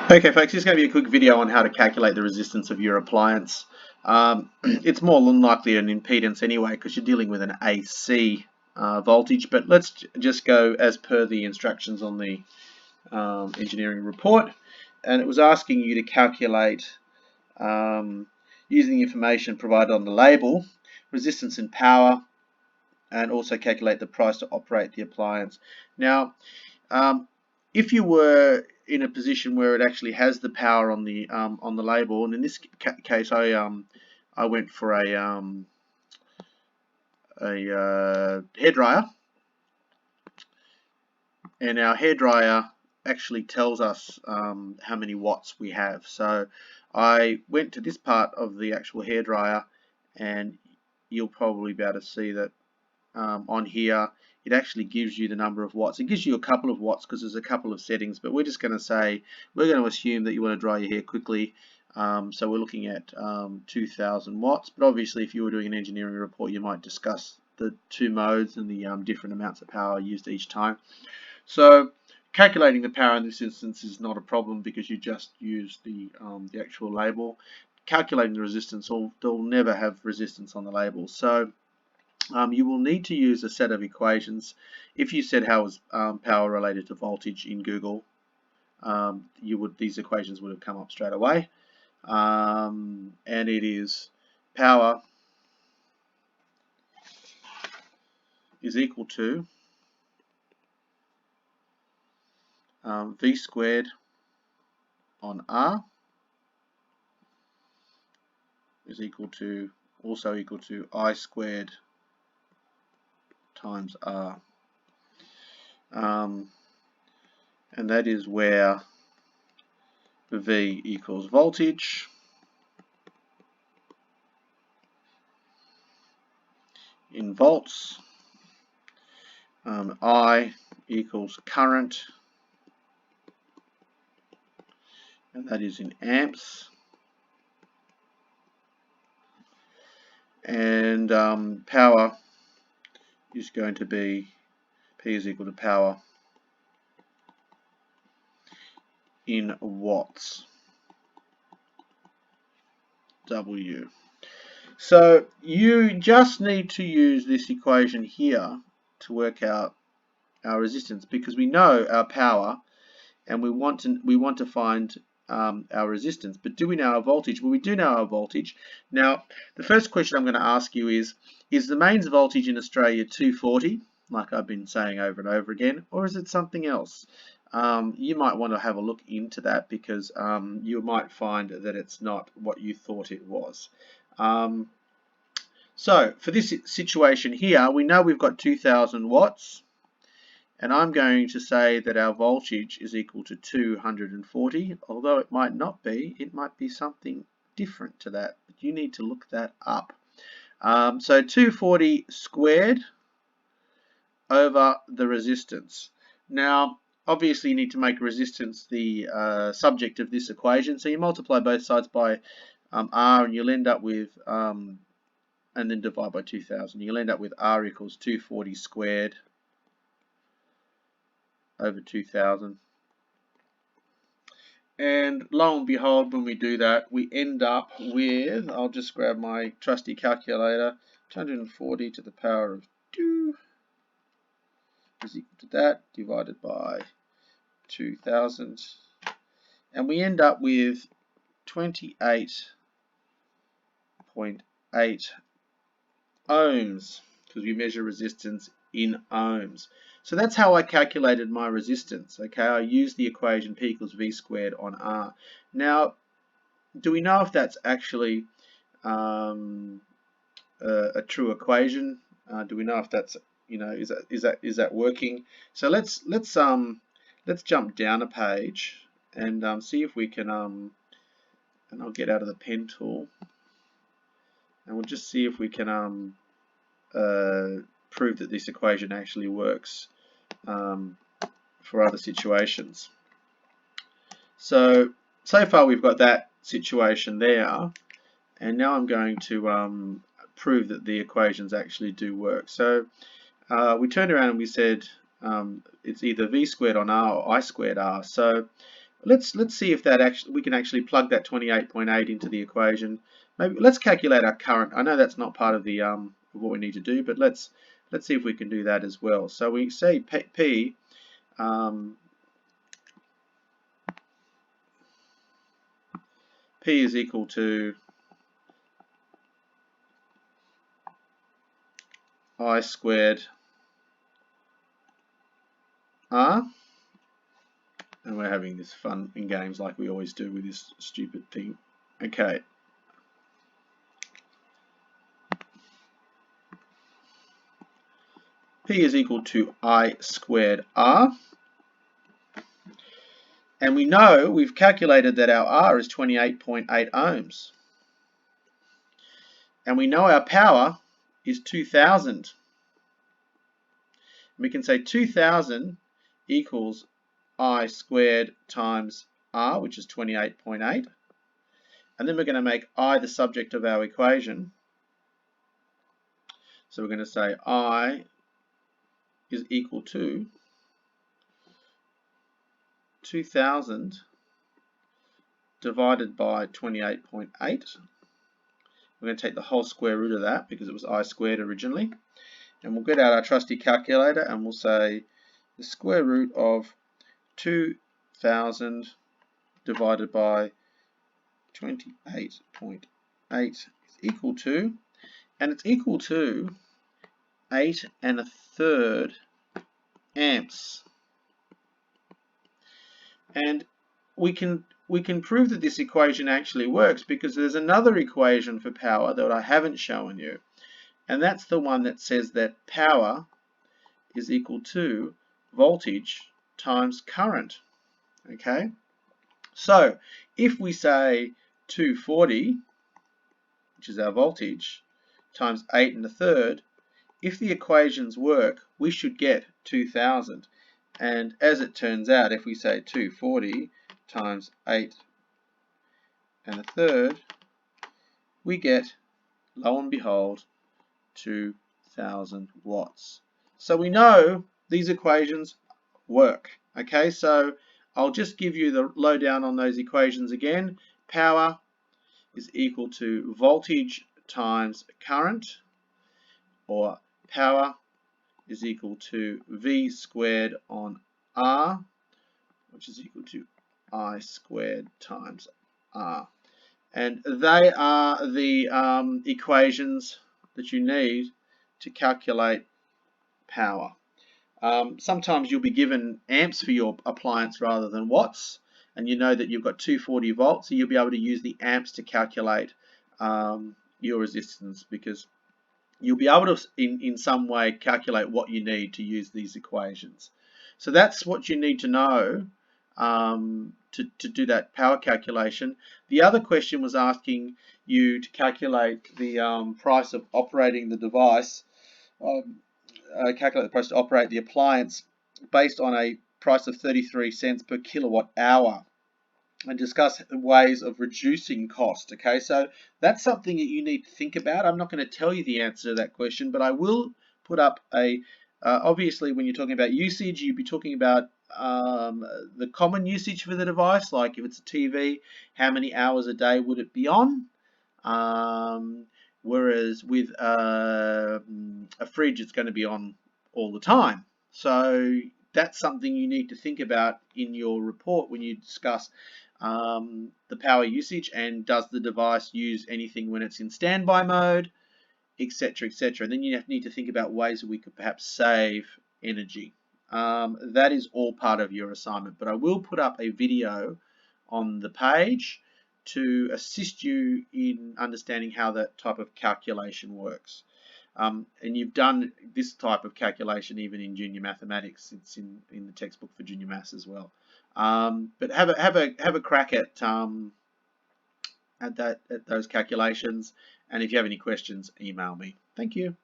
Okay folks, this is going to be a quick video on how to calculate the resistance of your appliance. It's more than likely an impedance anyway because you're dealing with an AC voltage, but let's just go as per the instructions on the engineering report. And it was asking you to calculate, using the information provided on the label, resistance and power, and also calculate the price to operate the appliance. Now, if you were in a position where it actually has the power on the label, and in this case, I went for a hairdryer, and our hairdryer actually tells us how many watts we have. So I went to this part of the actual hairdryer, and you'll probably be able to see that on here it actually gives you the number of watts. It gives you a couple of watts because there's a couple of settings, but we're just going to say, we're going to assume that you want to dry your hair quickly, so we're looking at 2000 watts, but obviously if you were doing an engineering report you might discuss the two modes and the different amounts of power used each time. So calculating the power in this instance is not a problem because you just use the actual label. Calculating the resistance, they'll never have resistance on the label, so you will need to use a set of equations. If you said how is power related to voltage in Google, these equations would have come up straight away. And it is power is equal to V squared on R is also equal to I squared times R, and that is where V equals voltage, in volts, I equals current, and that is in amps, and power is going to be P is equal to power in watts, W. So you just need to use this equation here to work out our resistance, because we know our power and we want to find our resistance. But do we know our voltage? Well, we do know our voltage. Now, the first question I'm going to ask you is the mains voltage in Australia 240, like I've been saying over and over again, or is it something else? You might want to have a look into that, because you might find that it's not what you thought it was. So for this situation here, we know we've got 2000 watts, and I'm going to say that our voltage is equal to 240, although it might not be. It might be something different to that, but you need to look that up. So 240 squared over the resistance. Now, obviously you need to make resistance the subject of this equation, so you multiply both sides by R, and you'll end up with, and then divide by 2000. You'll end up with R equals 240 squared over 2000. And lo and behold, when we do that, we end up with, I'll just grab my trusty calculator, 240 to the power of 2 is equal to that, divided by 2000. And we end up with 28.8 ohms, because we measure resistance in ohms. So that's how I calculated my resistance. Okay, I used the equation P equals V squared on R. Now, do we know if that's actually a true equation? Do we know if that's, is that working? So let's jump down a page and see if we can and I'll get out of the pen tool, and we'll just see if we can prove that this equation actually works for other situations. So far we've got that situation there, and now I'm going to prove that the equations actually do work. So we turned around and we said it's either V squared on R or I squared R. So let's see if that we can actually plug that 28.8 into the equation. Maybe let's calculate our current. I know that's not part of the what we need to do, but let's see if we can do that as well. So we say P P is equal to I squared R, and we're having this fun in games like we always do with this stupid thing. Okay. P is equal to I squared R. And we know we've calculated that our R is 28.8 ohms. And we know our power is 2000. We can say 2000 equals I squared times R, which is 28.8. And then we're going to make I the subject of our equation. So we're going to say I is equal to 2000 divided by 28.8. We're going to take the whole square root of that because it was I squared originally. And we'll get out our trusty calculator and we'll say the square root of 2000 divided by 28.8 is equal to, and it's equal to 8 1/3 amps. And we can prove that this equation actually works because there's another equation for power that I haven't shown you, and that's the one that says that power is equal to voltage times current. Okay, so if we say 240, which is our voltage, times 8 1/3, if the equations work, we should get 2000. And as it turns out, if we say 240 times 8 1/3, we get, lo and behold, 2000 watts. So we know these equations work. Okay, so I'll just give you the lowdown on those equations again. Power is equal to voltage times current, or power is equal to V squared on R, which is equal to I squared times R. And they are the equations that you need to calculate power. Sometimes you'll be given amps for your appliance rather than watts, and you know that you've got 240 volts, so you'll be able to use the amps to calculate your resistance, because you'll be able to in some way calculate what you need to use these equations. So that's what you need to know to do that power calculation. The other question was asking you to calculate the price of operating the device, calculate the price to operate the appliance based on a price of 33 cents per kilowatt hour, and discuss ways of reducing cost. Okay, so that's something that you need to think about. I'm not going to tell you the answer to that question, but I will put up a, obviously when you're talking about usage, you'd be talking about the common usage for the device, like if it's a TV, how many hours a day would it be on? Whereas with a fridge, it's going to be on all the time. So that's something you need to think about in your report when you discuss the power usage, and does the device use anything when it's in standby mode, etc., etc. And then you need to think about ways that we could perhaps save energy. That is all part of your assignment, but I will put up a video on the page to assist you in understanding how that type of calculation works. And you've done this type of calculation even in junior mathematics. It's in the textbook for junior maths as well. But have a crack at those calculations, and if you have any questions, email me. Thank you.